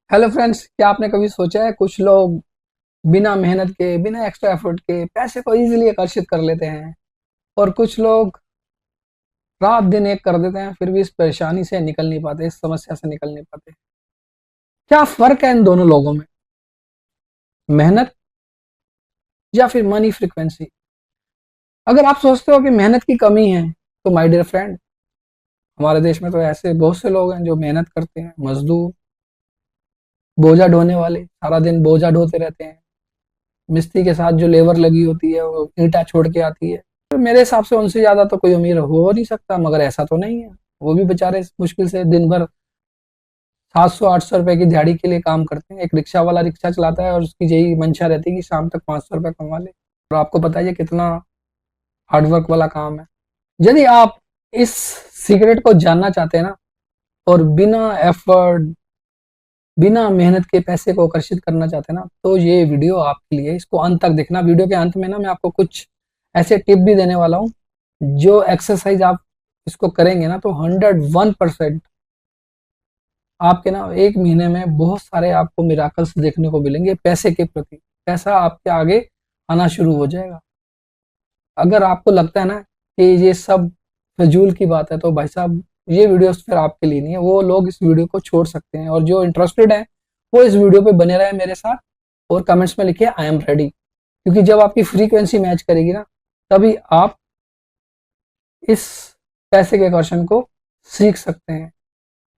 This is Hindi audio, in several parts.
हेलो फ्रेंड्स, क्या आपने कभी सोचा है कुछ लोग बिना मेहनत के, बिना एक्स्ट्रा एफर्ट के पैसे को इजीली आकर्षित कर लेते हैं और कुछ लोग रात दिन एक कर देते हैं फिर भी इस परेशानी से निकल नहीं पाते, इस समस्या से निकल नहीं पाते। क्या फर्क है इन दोनों लोगों में? मेहनत या फिर मनी फ्रीक्वेंसी? अगर आप सोचते हो कि मेहनत की कमी है तो माय डियर फ्रेंड, हमारे देश में तो ऐसे बहुत से लोग हैं जो मेहनत करते हैं, मजदूर, बोझा ढोने वाले, सारा दिन बोझा ढोते रहते हैं। मिस्त्री के साथ जो लेबर लगी होती है वो ईंटा छोड़ के आती है। तो मेरे हिसाब से उनसे ज्यादा तो कोई अमीर हो नहीं सकता, मगर ऐसा तो नहीं है। वो भी बेचारे मुश्किल से दिन भर 700-800 रुपए की दिहाड़ी के लिए काम करते हैं। एक रिक्शा वाला रिक्शा चलाता है और उसकी यही मंशा रहती है कि शाम तक 500 रुपए कमा ले। और आपको पता है ये कितना हार्डवर्क वाला काम है। यदि आप इस सीक्रेट को जानना चाहते हैं ना, और बिना एफर्ट, बिना मेहनत के पैसे को आकर्षित करना चाहते हैं ना, तो ये वीडियो आपके लिए। इसको अंत तक देखना। वीडियो के अंत में ना मैं आपको कुछ ऐसे टिप भी देने वाला हूँ, जो एक्सरसाइज आप इसको करेंगे ना तो 101% आपके ना एक महीने में बहुत सारे आपको मिराकल्स देखने को मिलेंगे पैसे के प्रति। पैसा आपके आगे आना शुरू हो जाएगा। अगर आपको लगता है ना कि ये सब फजूल की बात है, तो भाई साहब ये वीडियो फिर आपके लिए नहीं है। वो लोग इस वीडियो को छोड़ सकते हैं, और जो इंटरेस्टेड है वो इस वीडियो पे बने रहे मेरे साथ और कमेंट्स में लिखिए आई एम रेडी। क्योंकि जब आपकी फ्रीक्वेंसी मैच करेगी ना, तभी आप इस पैसे के आकर्षण को सीख सकते हैं।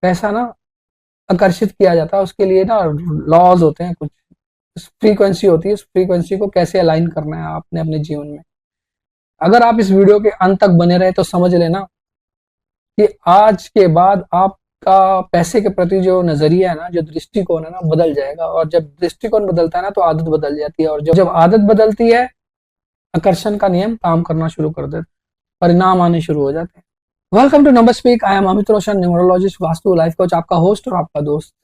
पैसा ना आकर्षित किया जाता है, उसके लिए ना लॉज होते हैं, कुछ फ्रीक्वेंसी होती है। इस फ्रीक्वेंसी को कैसे अलाइन करना है आपने अपने जीवन में। अगर आप इस वीडियो के अंत तक बने रहे तो समझ लेना कि आज के बाद आपका पैसे के प्रति जो नजरिया है ना, जो दृष्टिकोण है ना, बदल जाएगा। और जब दृष्टिकोण बदलता है ना तो आदत बदल जाती है, और जब आदत बदलती है, आकर्षण का नियम काम करना शुरू कर देता है, परिणाम आने शुरू हो जाते हैं। Welcome to number speak. I am Amit Roshan, numerologist, vastu, life coach, आपका होस्ट और आपका दोस्त।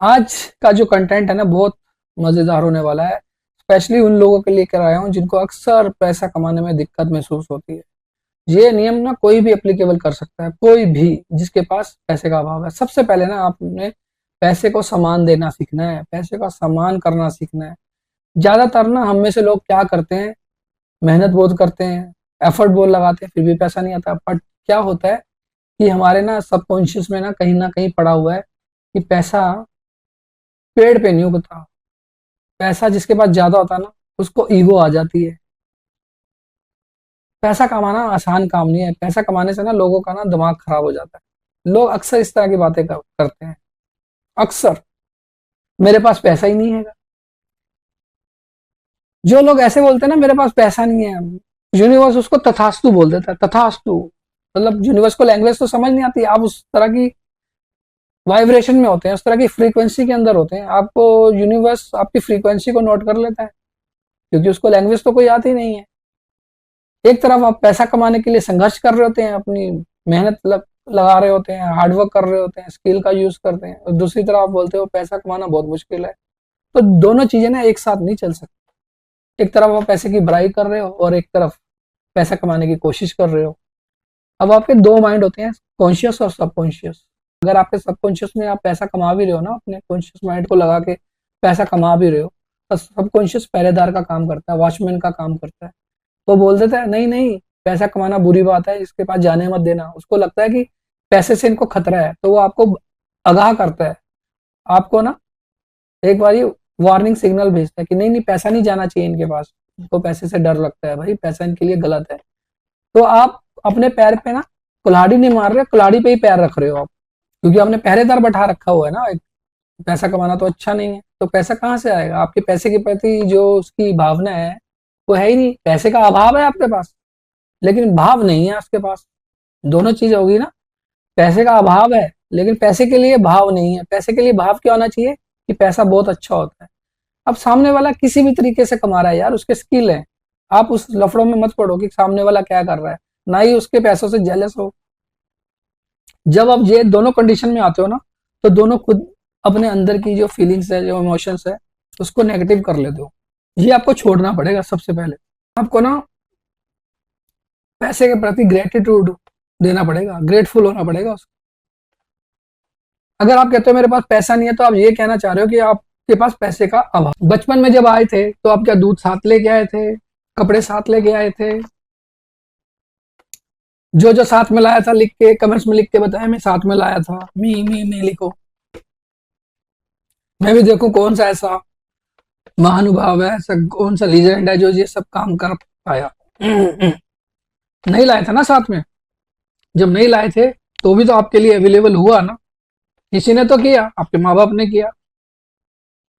आज का जो कंटेंट है ना बहुत मजेदार होने वाला है। स्पेशली उन लोगों के लिए कर आया हूँ जिनको अक्सर पैसा कमाने में दिक्कत महसूस होती है। ये नियम ना कोई भी एप्लीकेबल कर सकता है, कोई भी जिसके पास पैसे का अभाव है। सबसे पहले ना आपने पैसे को सम्मान देना सीखना है, पैसे का सम्मान करना सीखना है। ज्यादातर ना हम में से लोग क्या करते हैं, मेहनत बहुत करते हैं, एफर्ट बहुत लगाते हैं, फिर भी पैसा नहीं आता। बट क्या होता है कि हमारे ना सबकॉन्शियस में ना कहीं पड़ा हुआ है कि पैसा पेड़ पे नहीं उगता। पैसा जिसके पास ज्यादा होता है ना, उसको ईगो आ जाती है। पैसा कमाना आसान काम नहीं है। पैसा कमाने से ना लोगों का ना दिमाग खराब हो जाता है। लोग अक्सर इस तरह की बातें करते हैं। अक्सर मेरे पास पैसा ही नहीं है। जो लोग ऐसे बोलते हैं ना मेरे पास पैसा नहीं है, यूनिवर्स उसको तथास्तु बोल देता है। तथास्तु मतलब यूनिवर्स को लैंग्वेज तो समझ नहीं आती। आप उस तरह की वाइब्रेशन में होते हैं, उस तरह की फ्रीक्वेंसी के अंदर होते हैं, आपको यूनिवर्स आपकी फ्रीक्वेंसी को नोट कर लेता है, क्योंकि उसको लैंग्वेज तो कोई आती नहीं है। एक तरफ आप पैसा कमाने के लिए संघर्ष कर रहे होते हैं, अपनी मेहनत लगा रहे होते हैं, हार्डवर्क कर रहे होते हैं, स्किल का यूज करते हैं, और दूसरी तरफ आप बोलते हो पैसा कमाना बहुत मुश्किल है। तो दोनों चीजें ना एक साथ नहीं चल सकती। एक तरफ आप पैसे की बुराई कर रहे हो और एक तरफ पैसा कमाने की कोशिश कर रहे हो। अब आपके दो माइंड होते हैं, कॉन्शियस और सबकॉन्शियस। अगर आपके सबकॉन्शियस में आप पैसा कमा भी रहे हो ना, अपने कॉन्शियस माइंड को लगा के पैसा कमा भी रहे हो, तो सबकॉन्शियस पहरेदार का काम करता है, वॉचमैन का काम करता है। तो बोल देता है नहीं नहीं, पैसा कमाना बुरी बात है, इसके पास जाने मत देना। उसको लगता है कि पैसे से इनको खतरा है, तो वो आपको आगाह करता है, आपको ना एक बार ये वार्निंग सिग्नल भेजता है कि नहीं नहीं, पैसा नहीं जाना चाहिए इनके पास, इनको पैसे से डर लगता है, भाई पैसा इनके लिए गलत है। तो आप अपने पैर पे ना कुल्हाड़ी नहीं मार रहे, कुल्हाड़ी पे ही पैर रख रहे हो आप, क्योंकि आपने पहरेदार बैठा रखा हुआ है ना। पैसा कमाना तो अच्छा नहीं है, तो पैसा कहाँ से आएगा? आपके पैसे के प्रति जो उसकी भावना है वो है ही नहीं। पैसे का अभाव है आपके पास, लेकिन भाव नहीं है आपके पास। दोनों चीज होगी ना। पैसे का अभाव है लेकिन पैसे के लिए भाव नहीं है। पैसे के लिए भाव क्या होना चाहिए कि पैसा बहुत अच्छा होता है। अब सामने वाला किसी भी तरीके से कमा रहा है यार, उसके स्किल है। आप उस लफड़ों में मत पड़ो कि सामने वाला क्या कर रहा है, ना ही उसके पैसों से जेलस हो। जब आप ये दोनों कंडीशन में आते हो ना, तो दोनों खुद अपने अंदर की जो फीलिंग्स है, जो इमोशंस है, उसको नेगेटिव कर लेते हो। ये आपको छोड़ना पड़ेगा। सबसे पहले आपको ना पैसे के प्रति ग्रेटिट्यूड देना पड़ेगा, ग्रेटफुल होना पड़ेगा उसको। अगर आप कहते हो मेरे पास पैसा नहीं है, तो आप ये कहना चाह रहे हो कि आपके पास पैसे का अभाव। बचपन में जब आए थे तो आप क्या दूध साथ लेके आए थे, कपड़े साथ लेके आए थे, जो जो साथ में लाया था लिख के कमेंट्स में लिख के बताया, मैं साथ में लाया था, मी लिखो, मैं भी देखूं कौन सा ऐसा महानुभाव है, ऐसा कौन सा लीजेंड है जो ये सब काम कर पाया। नहीं लाए थे ना साथ में, जब नहीं लाए थे तो भी तो आपके लिए अवेलेबल हुआ ना, किसी ने तो किया, आपके माँ बाप ने किया,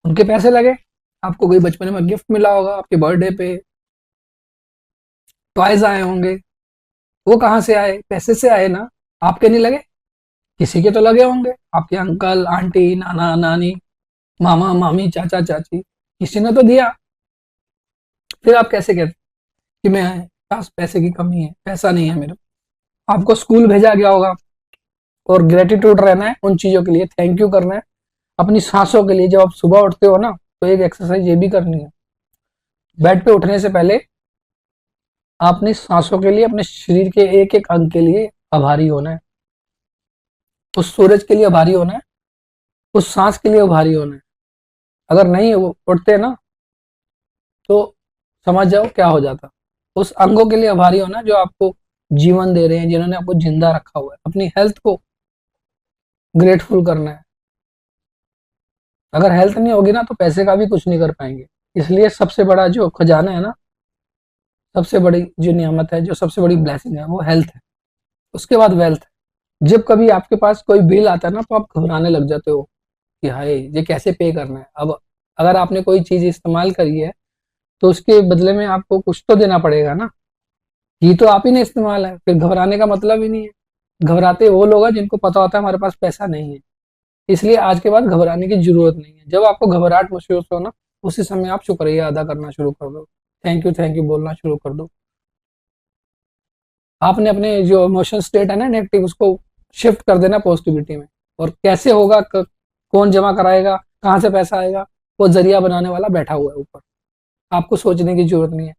उनके पैसे लगे, आपको कोई बचपन में गिफ्ट मिला होगा, आपके बर्थडे पे टॉयज आए होंगे, वो कहाँ से आए, पैसे से आए ना, आपके नहीं लगे, किसी के तो लगे होंगे, आपके अंकल आंटी नाना नानी मामा मामी चाचा चाची, किसी ने तो दिया। फिर आप कैसे कहते कि मैं पास पैसे की कमी है, पैसा नहीं है मेरे, आपको स्कूल भेजा गया होगा और ग्रेटिट्यूड रहना है उन चीजों के लिए, थैंक यू करना है अपनी सांसों के लिए। जब आप सुबह उठते हो ना, तो एक एक्सरसाइज ये भी करनी है, बेड पे उठने से पहले आपने सांसों के लिए, अपने शरीर के एक एक अंग के लिए आभारी होना है, उस सूरज के लिए आभारी होना है, उस सांस के लिए आभारी होना है। अगर नहीं वो उठते ना, तो समझ जाओ क्या हो जाता। उस अंगों के लिए आभारी होना जो आपको जीवन दे रहे हैं, जिन्होंने आपको जिंदा रखा हुआ है। अपनी हेल्थ को ग्रेटफुल करना है। अगर हेल्थ नहीं होगी ना, तो पैसे का भी कुछ नहीं कर पाएंगे। इसलिए सबसे बड़ा जो खजाना है ना, सबसे बड़ी जो नियामत है, जो सबसे बड़ी ब्लेसिंग है, वो हेल्थ है। उसके बाद वेल्थ है। जब कभी आपके पास कोई बिल आता है ना, तो आप घबराने लग जाते हो कि हाय ये कैसे पे करना है। अब अगर आपने कोई चीज इस्तेमाल करी है, तो उसके बदले में आपको कुछ तो देना पड़ेगा ना, ये तो आप ही ने इस्तेमाल है, फिर घबराने का मतलब ही नहीं है। घबराते वो लोग हैं जिनको पता होता है हमारे पास पैसा नहीं है। इसलिए आज के बाद घबराने की जरूरत नहीं है। जब आपको घबराहट महसूस हो ना, उसी समय आप शुक्रिया अदा करना शुरू कर दो, थैंक यू बोलना शुरू कर दो। आपने अपने जो इमोशन स्टेट है ना नेगेटिव, उसको शिफ्ट कर देना पॉजिटिविटी में। और कैसे होगा, कौन जमा कराएगा, कहाँ से पैसा आएगा, वो जरिया बनाने वाला बैठा हुआ है ऊपर, आपको सोचने की जरूरत नहीं है।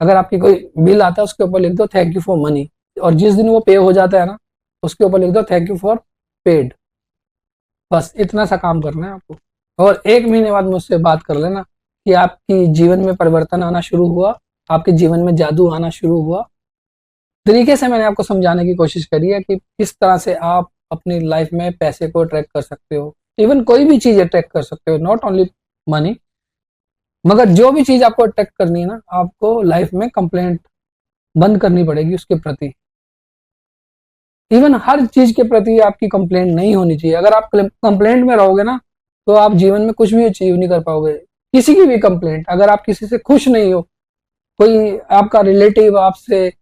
अगर आपकी कोई बिल आता है, उसके ऊपर लिख दो थैंक यू फॉर मनी, और जिस दिन वो पे हो जाता है ना, उसके ऊपर लिख दो थैंक यू फॉर पेड। बस इतना सा काम करना है आपको। और 1 महीने बाद मुझसे बात कर लेना कि आपकी जीवन में परिवर्तन आना शुरू हुआ, आपके जीवन में जादू आना शुरू हुआ। तरीके से मैंने आपको समझाने की कोशिश करी है कि किस तरह से आप अपनी लाइफ में पैसे को अट्रैक्ट कर सकते हो। इवन कोई भी चीज अट्रैक्ट कर सकते हो, नॉट ओनली मनी। मगर जो भी चीज आपको अट्रैक्ट करनी है ना, आपको लाइफ में कंप्लेंट बंद करनी पड़ेगी उसके प्रति। इवन हर चीज के प्रति आपकी कंप्लेंट नहीं होनी चाहिए। अगर आप कंप्लेंट में रहोगे ना, तो आप जीवन में कुछ भी अचीव नहीं कर पाओगे। किसी की भी कंप्लेंट, अगर आप किसी से खुश नहीं हो, कोई आपका रिलेटिव आपसे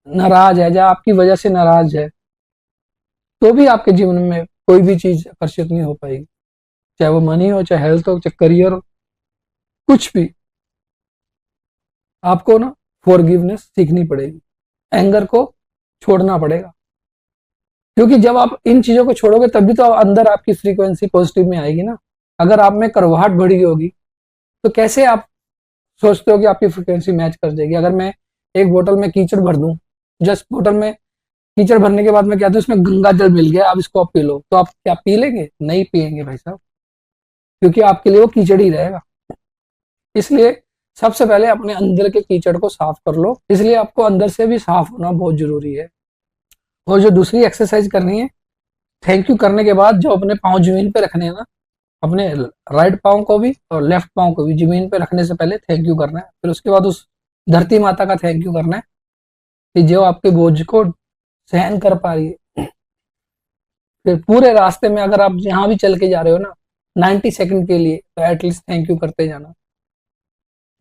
नाराज है या आपकी वजह से नाराज है, तो भी आपके जीवन में कोई भी चीज आकर्षित नहीं हो पाएगी। चाहे वो मनी हो, चाहे हेल्थ हो, चाहे करियर हो, कुछ भी। आपको ना फॉरगिवनेस सीखनी पड़ेगी, एंगर को छोड़ना पड़ेगा। क्योंकि जब आप इन चीजों को छोड़ोगे, तभी तो अंदर आपकी फ्रीक्वेंसी पॉजिटिव में आएगी ना। अगर आप में करवाहट बढ़ी होगी, तो कैसे आप सोचते हो कि आपकी फ्रीक्वेंसी मैच कर जाएगी। अगर मैं एक बोतल में कीचड़ भर दूं, जस्ट बोतल में कीचड़ भरने के बाद मैं कहता हूँ इसमें गंगा जल मिल गया, आप इसको आप पी लो, तो आप क्या पी लेंगे? नहीं पियेंगे भाई साहब, क्योंकि आपके लिए वो कीचड़ ही रहेगा। इसलिए सबसे पहले अपने अंदर के कीचड़ को साफ कर लो। इसलिए आपको अंदर से भी साफ होना बहुत जरूरी है। और जो दूसरी एक्सरसाइज करनी है, थैंक यू करने के बाद जो अपने पाँव जमीन पे रखने हैं ना, अपने राइट पाँव को भी और लेफ्ट पाँव को भी जमीन पे रखने से पहले थैंक यू करना है। फिर उसके बाद उस धरती माता का थैंक यू करना है कि जो आपके बोझ को सहन कर पा रही है। फिर पूरे रास्ते में अगर आप जहां भी चल के जा रहे हो ना, 90 सेकंड के लिए, तो एटलीस्ट थैंक यू करते जाना।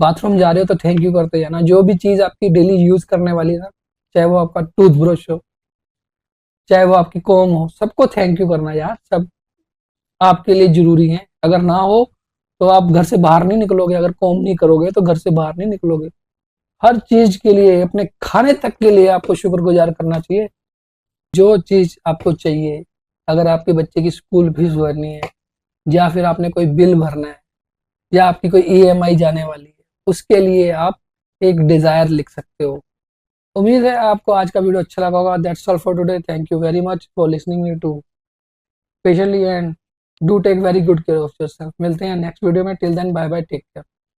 बाथरूम जा रहे हो तो थैंक यू करते जाना। जो भी चीज आपकी डेली यूज करने वाली है ना, चाहे वो आपका टूथब्रश हो, चाहे वो आपकी कॉम हो, सबको थैंक यू करना यार। सब आपके लिए जरूरी है। अगर ना हो तो आप घर से बाहर नहीं निकलोगे। अगर कॉम नहीं करोगे तो घर से बाहर नहीं निकलोगे। हर चीज के लिए, अपने खाने तक के लिए आपको शुक्रगुजार करना चाहिए। जो चीज आपको चाहिए, अगर आपके बच्चे की स्कूल फीस भरनी है, या फिर आपने कोई बिल भरना है, या आपकी कोई ईएमआई जाने वाली है, उसके लिए आप एक डिजायर लिख सकते हो। उम्मीद है आपको आज का वीडियो अच्छा लगा होगा। That's all for today. Thank you very much for listening me too specially, and do take very good care of yourself. मिलते हैं नेक्स्ट वीडियो में। Till then bye bye, take care.